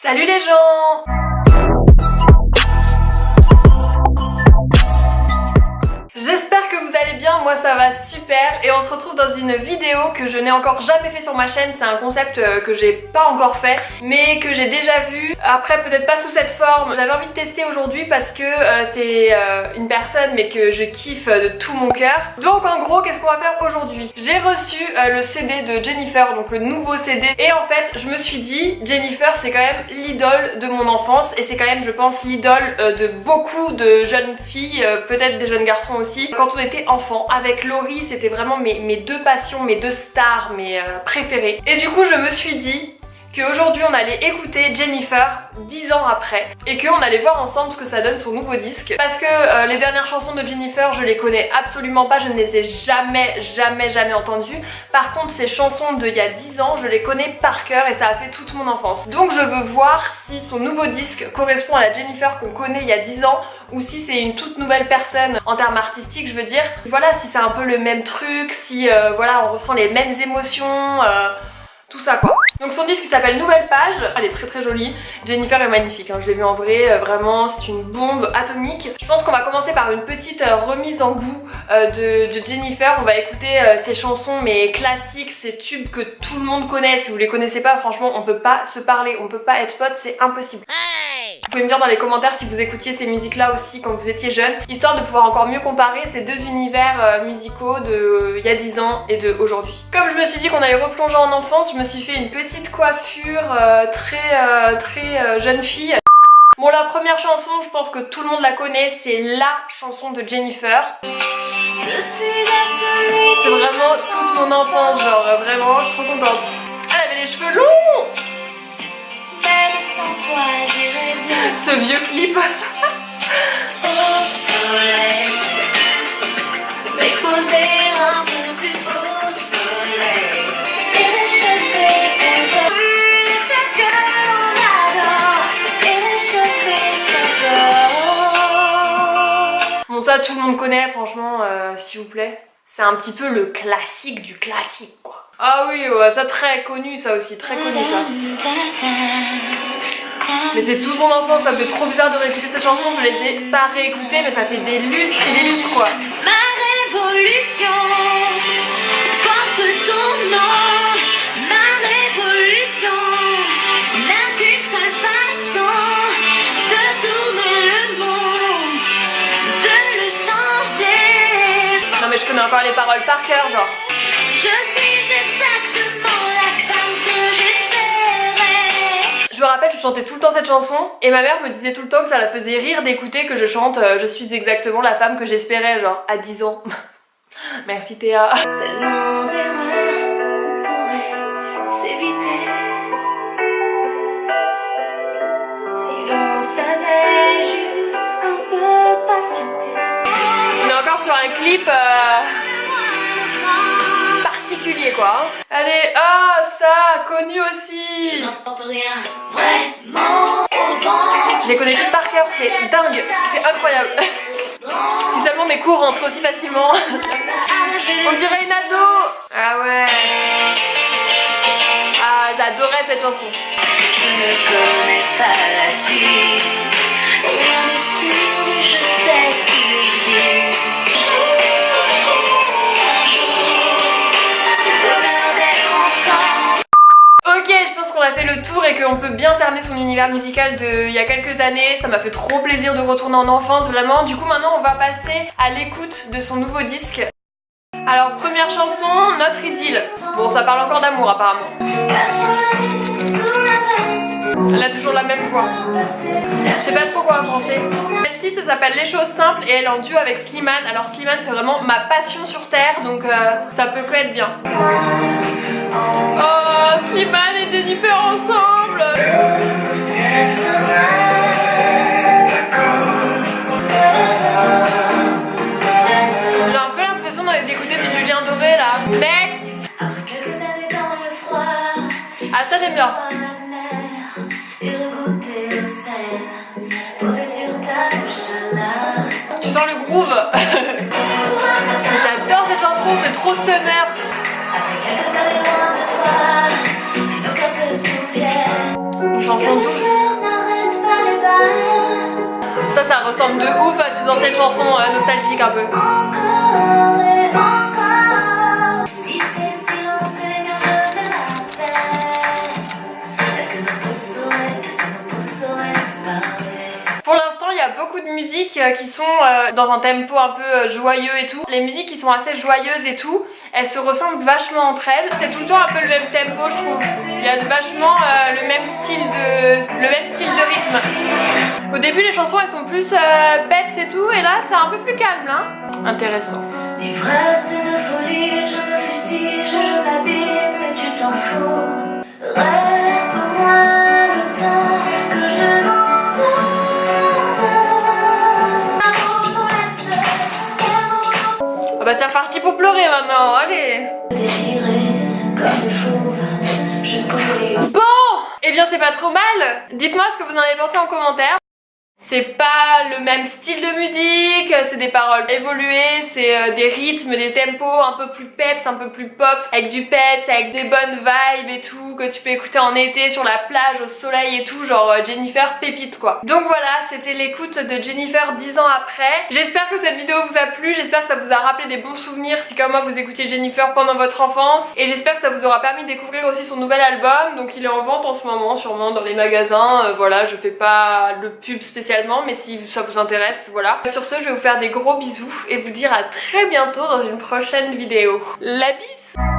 Salut les gens! J'espère que vous allez bien, moi ça va super et on se retrouve dans une vidéo que je n'ai encore jamais fait sur ma chaîne. C'est un concept que j'ai pas encore fait mais que j'ai déjà vu, après peut-être pas sous cette forme. J'avais envie de tester aujourd'hui parce que c'est une personne mais que je kiffe de tout mon cœur. Donc en gros qu'est-ce qu'on va faire aujourd'hui? J'ai reçu le CD de Jennifer, donc le nouveau CD, et en fait je me suis dit Jennifer c'est quand même l'idole de mon enfance et c'est quand même je pense l'idole de beaucoup de jeunes filles, peut-être des jeunes garçons aussi. Quand on était enfant, avec Laurie, c'était vraiment mes deux passions, mes deux stars, mes préférées. Et du coup, je me suis dit qu'aujourd'hui on allait écouter Jennifer 10 ans après et qu'on allait voir ensemble ce que ça donne son nouveau disque. Parce que les dernières chansons de Jennifer, je les connais absolument pas, je ne les ai jamais entendues. Par contre, ces chansons d'il y a 10 ans, je les connais par cœur et ça a fait toute mon enfance. Donc je veux voir si son nouveau disque correspond à la Jennifer qu'on connaît il y a 10 ans ou si c'est une toute nouvelle personne en termes artistiques, je veux dire. Voilà, si c'est un peu le même truc, si voilà, on ressent les mêmes émotions, tout ça quoi. Donc son disque il s'appelle Nouvelle Page, elle est très jolie, Jennifer est magnifique, hein. Je l'ai vue en vrai, vraiment c'est une bombe atomique. Je pense qu'on va commencer par une petite remise en goût de Jennifer. On va écouter ses chansons mais classiques, ses tubes que tout le monde connaît. Si vous les connaissez pas, franchement on peut pas se parler, on peut pas être potes, c'est impossible. Vous pouvez me dire dans les commentaires si vous écoutiez ces musiques là aussi quand vous étiez jeune, histoire de pouvoir encore mieux comparer ces deux univers musicaux de il y a 10 ans et de aujourd'hui. Comme je me suis dit qu'on allait replonger en enfance, je me suis fait une petite coiffure très jeune fille. Bon, la première chanson, je pense que tout le monde la connaît, c'est la chanson de Jennifer. C'est vraiment toute mon enfance, genre vraiment, je suis trop contente. Elle avait les cheveux longs. Ce vieux clip. Au soleil, m'exposer un peu plus au soleil, et réchauffer son corps, brûler ce que l'on adore, et réchauffer son corps. Bon, ça tout le monde connaît, franchement, s'il vous plaît. C'est un petit peu le classique du classique, quoi. Ah oui, ouais, ça très connu, ça aussi, très connu ça. Mais c'est toute mon enfance, ça me fait trop bizarre de réécouter ces chansons, je les ai pas réécoutées mais ça fait des lustres et des lustres quoi. Ma révolution porte ton nom, ma révolution n'a qu'une seule façon de tourner le monde, de le changer. Non mais je connais encore les paroles par cœur genre. Je suis exactement la femme que j'espérais. Je me rappelle, je chantais tout le temps cette chanson et ma mère me disait tout le temps que ça la faisait rire d'écouter que je chante je suis exactement la femme que j'espérais, genre à 10 ans. Merci Théa. Tellement d'erreurs pourraient s'éviter si l'on savait juste un peu patienter. On est encore sur un clip particulier quoi. Allez, ah ça, connu aussi. Je n'emporte rien vraiment au vent. Je les connais toutes par cœur, c'est dingue, c'est incroyable. Si seulement mes cours rentraient aussi facilement. On dirait une ado. Ah ouais. Ah, j'adorais cette chanson. Je ne connais pas la suite. Rien n'est sûr, mais je sais qu'il existe. Un jour, le bonheur d'être ensemble. Ok, je pense qu'on a fait le tour et qu'on peut bien cerner son univers musical de il y a quelques années. Ça m'a fait trop plaisir de retourner en enfance, vraiment. Du coup, maintenant, on va passer à l'écoute de son nouveau disque. Alors, première chanson, Notre idylle. Bon, ça parle encore d'amour, apparemment. Elle a toujours la même voix. Je sais pas trop quoi en penser. Celle-ci, ça s'appelle Les choses simples et elle est en duo avec Slimane. Alors, Slimane, c'est vraiment ma passion sur terre, donc ça peut que être bien. Oh, Slimane et Jennifer ensemble. J'ai un peu l'impression d'écouter du Julien Doré là. Next. Après quelques années dans le froid, Ah ça j'aime bien. la mer et regoûter le sel, posé sur ta bouche là. Tu sens le groove. J'adore cette chanson, c'est trop sonore. Après quelques années loin de toi, si nos cœurs se souviennent. sont douces. Ça ressemble de ouf à ces anciennes chansons nostalgiques un peu. Encore et encore. Si tes silences et les miens faisaient la paix, est-ce que nos peaux sauraient se parler? Pour l'instant, il y a beaucoup de musiques qui sont dans un tempo un peu joyeux et tout. Les musiques qui sont assez joyeuses et tout, elles se ressemblent vachement entre elles. C'est tout le temps un peu le même tempo, je trouve. Il y a vachement le même style de rythme. Au début, les chansons elles sont plus peps et tout, et là c'est un peu plus calme, hein. Intéressant. D'ivresse et de folie, je me fustige, je m'abîme, mais tu t'en fous. Reste au moins le temps que je m'endorme. Ah bah c'est reparti pour pleurer maintenant, allez. Déchiré comme des fauves jusqu'au rayon. Bon, eh bien c'est pas trop mal. Dites-moi ce que vous en avez pensé en commentaire. C'est pas le même style de musique, c'est des paroles évoluées, c'est des rythmes, des tempos un peu plus peps, un peu plus pop, avec du peps, avec des bonnes vibes et tout, que tu peux écouter en été sur la plage, au soleil et tout, genre Jennifer pépite quoi. Donc voilà, c'était l'écoute de Jennifer 10 ans après. J'espère que cette vidéo vous a plu, j'espère que ça vous a rappelé des bons souvenirs si comme moi vous écoutiez Jennifer pendant votre enfance, et j'espère que ça vous aura permis de découvrir aussi son nouvel album. Donc il est en vente en ce moment, sûrement dans les magasins, voilà, je fais pas de pub spécialement, mais si ça vous intéresse, voilà. Sur ce, je vais vous faire des gros bisous et vous dire à très bientôt dans une prochaine vidéo. La bise!